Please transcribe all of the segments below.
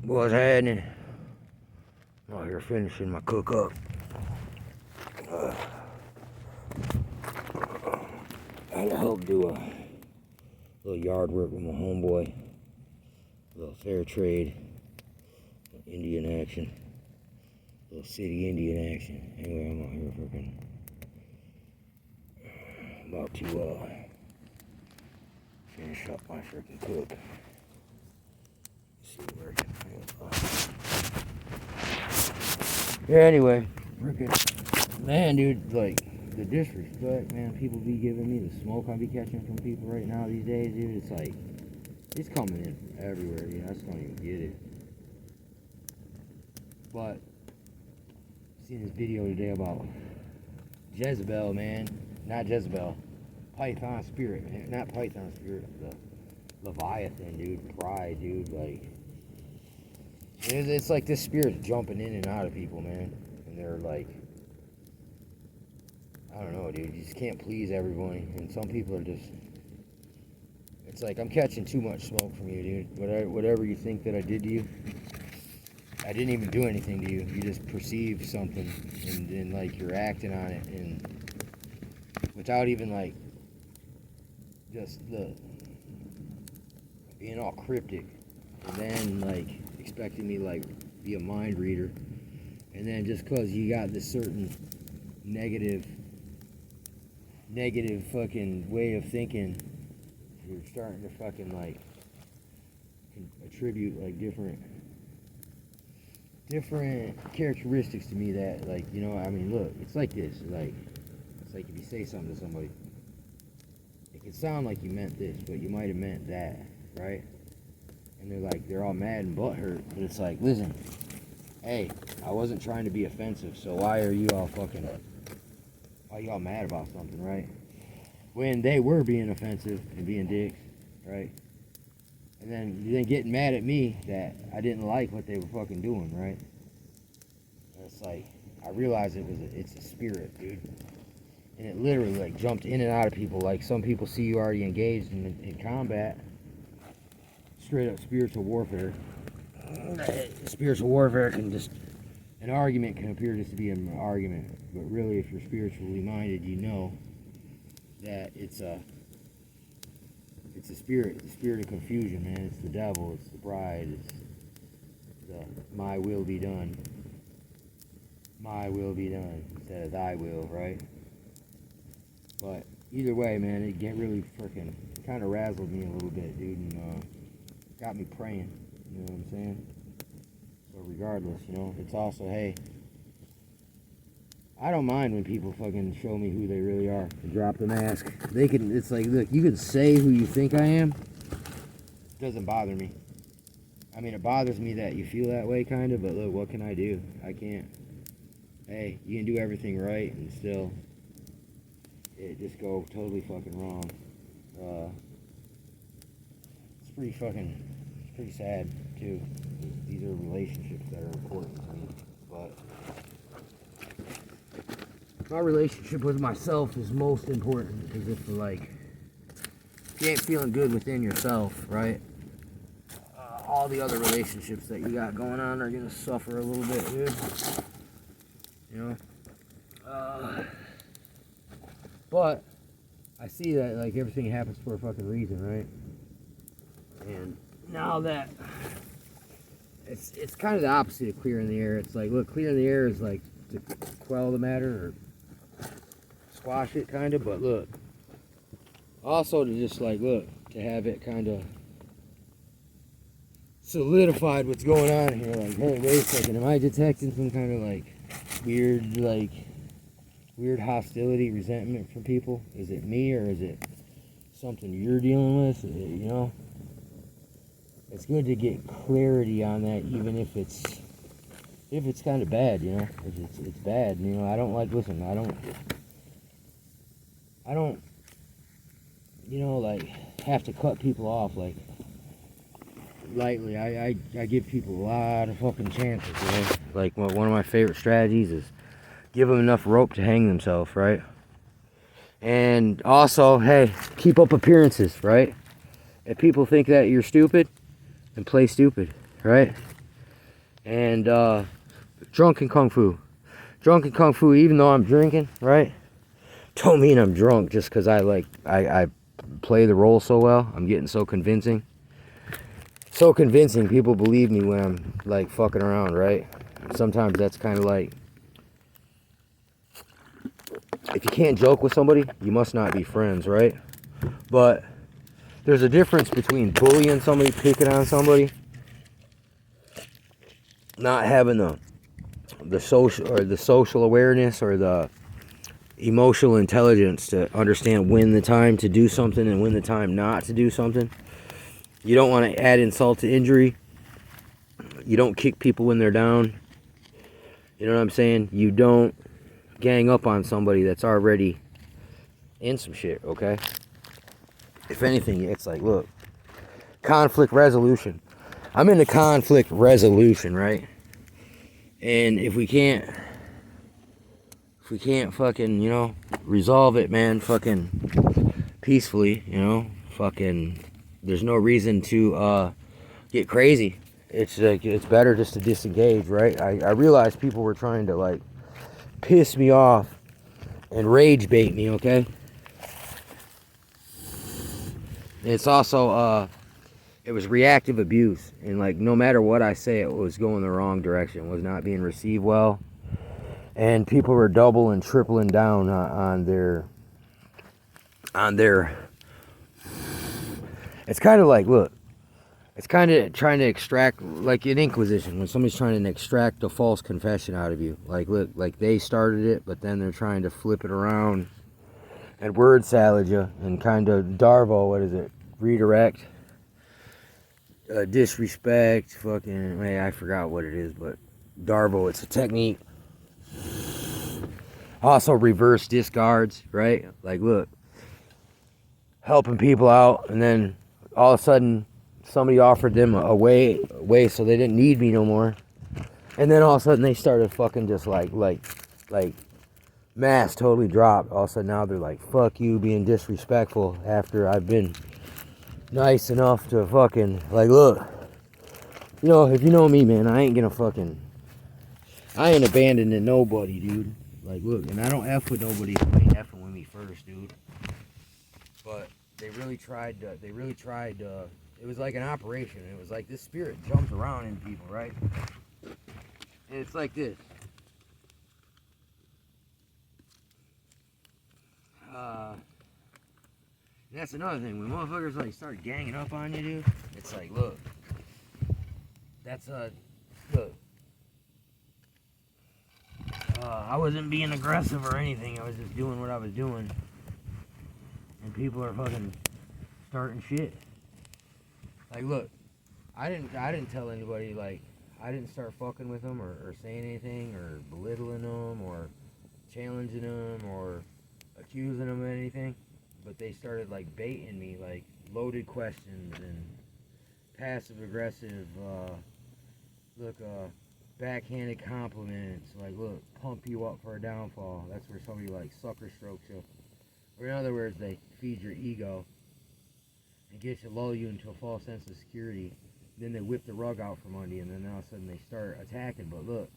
What's happening? I'm out here finishing my cook up. I had to help do a little yard work with my homeboy. A little fair trade. Indian action. A little city Indian action. Anyway, I'm out here freaking about to finish up my freaking cook. See where I can yeah, anyway, freaking man, dude, like the disrespect, man, people be giving me, the smoke I be catching from people right now these days, dude, it's like it's coming in everywhere, you know, I just don't even get it. But I seen this video today about Jezebel, man, not Jezebel, Python spirit, man, not Python spirit, the Leviathan, dude, pride, dude, like it's like this spirit's jumping in and out of people, man. And they're like, I don't know, dude. You just can't please everybody. And some people are just, it's like, I'm catching too much smoke from you, dude. Whatever you think that I did to you, I didn't even do anything to you. You just perceived something and like, you're acting on it. And without even, like, just being all cryptic. And then, like, expecting me like be a mind reader, and then just cause you got this certain negative fucking way of thinking, you're starting to fucking like attribute like different characteristics to me that, like, you know, I mean, look, it's like this, it's like if you say something to somebody, it can sound like you meant this, but you might have meant that, right? And they're like, they're all mad and butthurt, but it's like, listen, hey, I wasn't trying to be offensive, so why are you all mad about something, right? When they were being offensive and being dicks, right? And then getting mad at me that I didn't like what they were fucking doing, right? And it's like, I realized it's a spirit, dude. And it literally like jumped in and out of people. Like, some people see you already engaged in combat. Straight up spiritual warfare. Spiritual warfare can just, an argument can appear just to be an argument, but really, if you're spiritually minded, you know that it's a spirit, the spirit of confusion, man. It's the devil, it's the pride, it's the my will be done instead of thy will, right? But either way, man, it really freaking kind of razzled me a little bit, dude, and got me praying, you know what I'm saying? So regardless, you know, it's also, hey, I don't mind when people fucking show me who they really are and drop the mask. They can, it's like, look, you can say who you think I am. It doesn't bother me. I mean, it bothers me that you feel that way, kind of, but look, what can I do? I can't. Hey, you can do everything right and still it just go totally fucking wrong. It's pretty sad too. These are relationships that are important to me, but my relationship with myself is most important, because if, like, you ain't feeling good within yourself, right, all the other relationships that you got going on are gonna suffer a little bit, dude. You know, but I see that, like, everything happens for a fucking reason, right? And now that it's kind of the opposite of clearing the air. It's like, look, clearing the air is like to quell the matter or squash it, kind of. But look, also to just like, look, to have it kind of solidified what's going on here. Like, hey, wait a second, am I detecting some kind of like weird hostility, resentment from people? Is it me, or is it something you're dealing with? You know, it's good to get clarity on that, even if it's kind of bad, you know. If it's bad, you know. I don't, you know, like, have to cut people off like lightly. I give people a lot of fucking chances, you know. Like, one of my favorite strategies is give them enough rope to hang themselves, right? And also, hey, keep up appearances, right? If people think that you're stupid, then play stupid, right? And drunken kung fu. Drunken kung fu, even though I'm drinking, right? Don't mean I'm drunk just because I play the role so well. I'm getting so convincing. So convincing, people believe me when I'm like fucking around, right? Sometimes that's kind of like, if you can't joke with somebody, you must not be friends, right? But there's a difference between bullying somebody, picking on somebody, not having the social awareness or the emotional intelligence to understand when the time to do something and when the time not to do something. You don't want to add insult to injury. You don't kick people when they're down. You know what I'm saying? You don't gang up on somebody that's already in some shit, okay? If anything, it's like, look, conflict resolution. I'm into conflict resolution, right? And if we can't fucking, you know, resolve it, man, fucking peacefully, you know, fucking, there's no reason to get crazy. It's like, it's better just to disengage, right? I realized people were trying to like piss me off and rage bait me, okay? It's also it was reactive abuse, and like no matter what I say, it was going the wrong direction, was not being received well, and people were double and tripling down on their it's kind of like, look, it's kind of trying to extract, like in Inquisition, when somebody's trying to extract a false confession out of you. Like, look, like they started it, but then they're trying to flip it around and word salad you and kind of Darvo, what is it? Redirect, disrespect, fucking, man, I forgot what it is, but Darvo, it's a technique. Also, reverse discards, right? Like, look, helping people out, and then all of a sudden, somebody offered them a way so they didn't need me no more. And then all of a sudden, they started fucking just like mass totally dropped. All of a sudden, now they're like, fuck you, being disrespectful after I've been nice enough to fucking, like, look, you know, if you know me, man, I ain't abandoning nobody, dude. Like, look, and I don't F with nobody who ain't F'ing with me first, dude. But they really tried, it was like an operation. It was like this spirit jumps around in people, right? And it's like this. And that's another thing. When motherfuckers like start ganging up on you, dude, it's like, look, that's look. I wasn't being aggressive or anything. I was just doing what I was doing, and people are fucking starting shit. Like, look, I didn't tell anybody, like, I didn't start fucking with them or saying anything or belittling them or challenging them or accusing them of anything. But they started, like, baiting me, like, loaded questions and passive-aggressive, backhanded compliments. Like, look, pump you up for a downfall. That's where somebody, like, sucker strokes you. Or in other words, they feed your ego and get you, lull you into a false sense of security. Then they whip the rug out from under you, and then all of a sudden they start attacking. But look,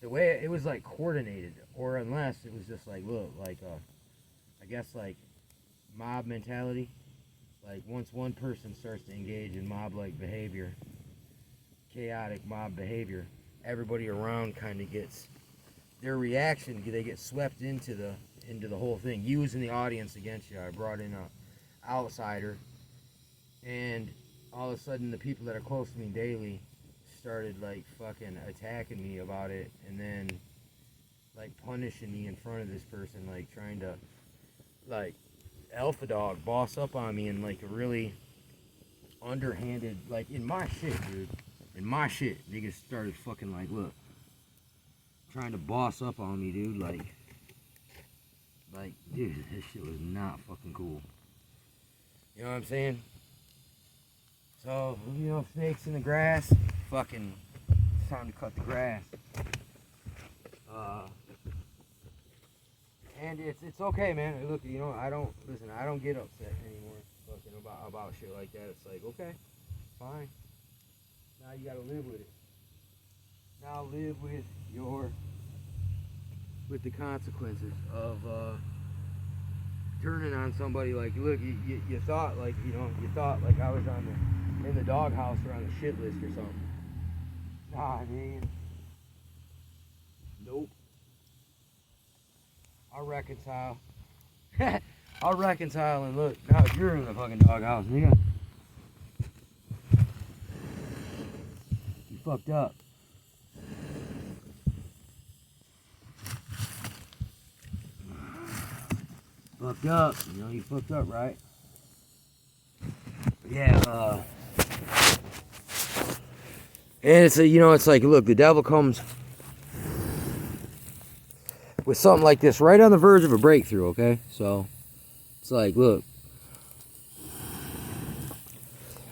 the way it was, like, coordinated, or unless it was just like, look, like, I guess, like, mob mentality. Like, once one person starts to engage in mob-like behavior, chaotic mob behavior, everybody around kind of gets their reaction. They get swept into the whole thing, using the audience against you. I brought in a outsider, and all of a sudden the people that are close to me daily started like fucking attacking me about it, and then like punishing me in front of this person, like trying to like alpha dog boss up on me in like a really underhanded, like in my shit, dude. In my shit, niggas started fucking like, look, trying to boss up on me, dude. Like, dude, this shit was not fucking cool. You know what I'm saying? So, you know, snakes in the grass, fucking, it's time to cut the grass. And it's okay, man. Look, you know, I don't get upset anymore fucking about shit like that. It's like, okay, fine. Now you gotta live with it. now live with the consequences of turning on somebody. Like, look, you thought like, you thought like I was in the doghouse or on the shit list or something. Nah, man. Nope. I'll reconcile. I'll reconcile and look, now you're in the fucking doghouse, nigga. You fucked up. Fucked up. You fucked up, right? Yeah, and it's it's like, look, the devil comes with something like this right on the verge of a breakthrough, okay? So, it's like, look,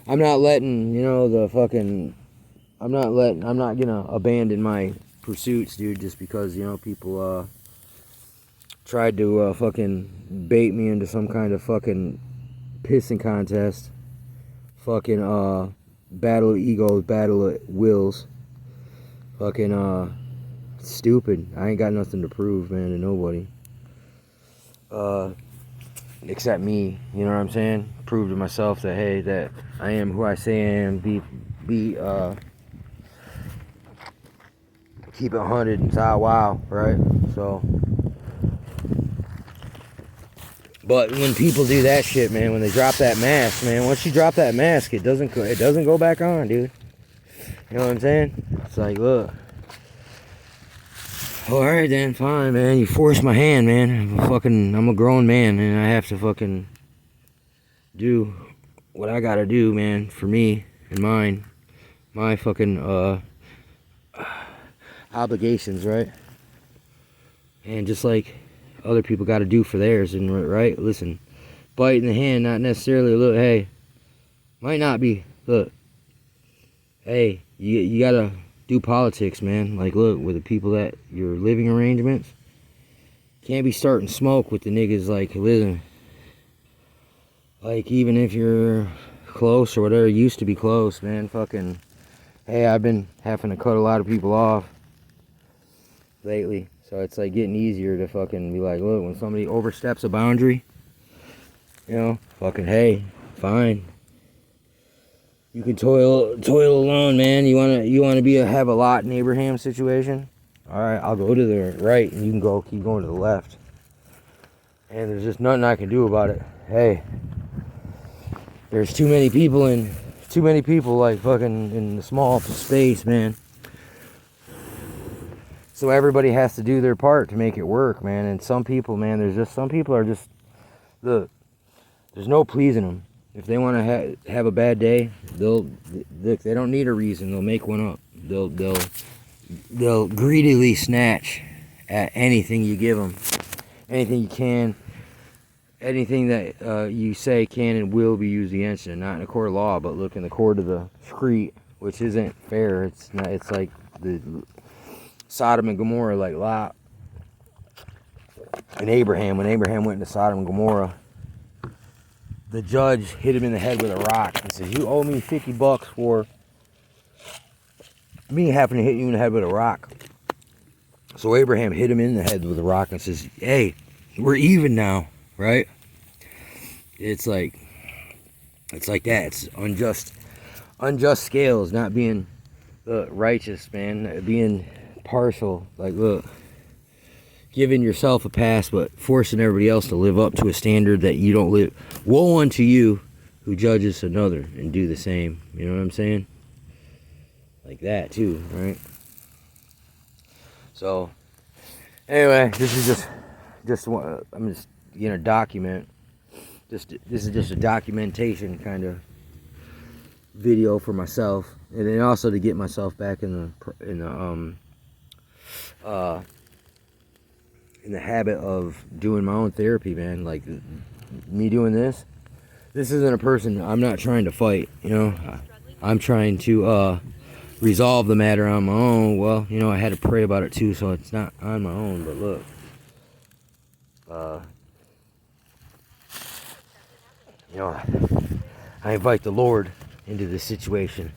I'm not letting, I'm not gonna abandon my pursuits, dude, just because, people, tried to, fucking bait me into some kind of fucking pissing contest. Fucking, battle of egos, battle of wills. Fucking, stupid. I ain't got nothing to prove, man, to nobody. Except me, you know what I'm saying? Prove to myself that, hey, that I am who I say I am. Keep it 100 and wow, right? So, but when people do that shit, man, when they drop that mask, man, once you drop that mask, it doesn't go back on, dude. You know what I'm saying? It's like, look. Alright then, fine, man. You forced my hand, man. I'm a grown man, and I have to fucking do what I gotta do, man, for me and mine. My fucking, obligations, right? And just like other people gotta do for theirs, and right? Listen, bite in the hand, not necessarily, look, hey, might not be, look, hey, you gotta do politics, man. Like, look, with the people that your living arrangements, can't be starting smoke with the niggas. Like, listen, like, even if you're close or whatever, used to be close, man, fucking, hey, I've been having to cut a lot of people off lately, so it's like getting easier to fucking be like, look, when somebody oversteps a boundary, fucking, hey, fine. You can toil alone, man. You wanna have a Lot and Abraham situation? Alright, I'll go to the right and you can keep going to the left. And there's just nothing I can do about it. Hey, there's too many people like fucking in the small space, man. So everybody has to do their part to make it work, man. And some people, man, some people are just, look, there's no pleasing them. If they want to have a bad day, they don't need a reason. They'll make one up. They'll greedily snatch at anything you give them, anything you can, anything that you say can and will be used against you. Not in a court of law, but look, in the court of the street, which isn't fair. It's not. It's like the Sodom and Gomorrah, like Lot and Abraham. When Abraham went into Sodom and Gomorrah, the judge hit him in the head with a rock and said, you owe me $50 for me having to hit you in the head with a rock. So Abraham hit him in the head with a rock and says, hey, we're even now, right? It's like that. It's unjust scales, not being righteous, man, being partial. Like, look, giving yourself a pass, but forcing everybody else to live up to a standard that you don't live. Woe unto you who judges another and do the same. You know what I'm saying? Like that too, right? So, anyway, this is I'm just gonna document. This is just a documentation kind of video for myself, and then also to get myself back in the habit of doing my own therapy, man. Like, me doing this isn't a person. I'm not trying to fight, I'm trying to resolve the matter on my own. Well, I had to pray about it too, so it's not on my own. But look, I invite the Lord into this situation.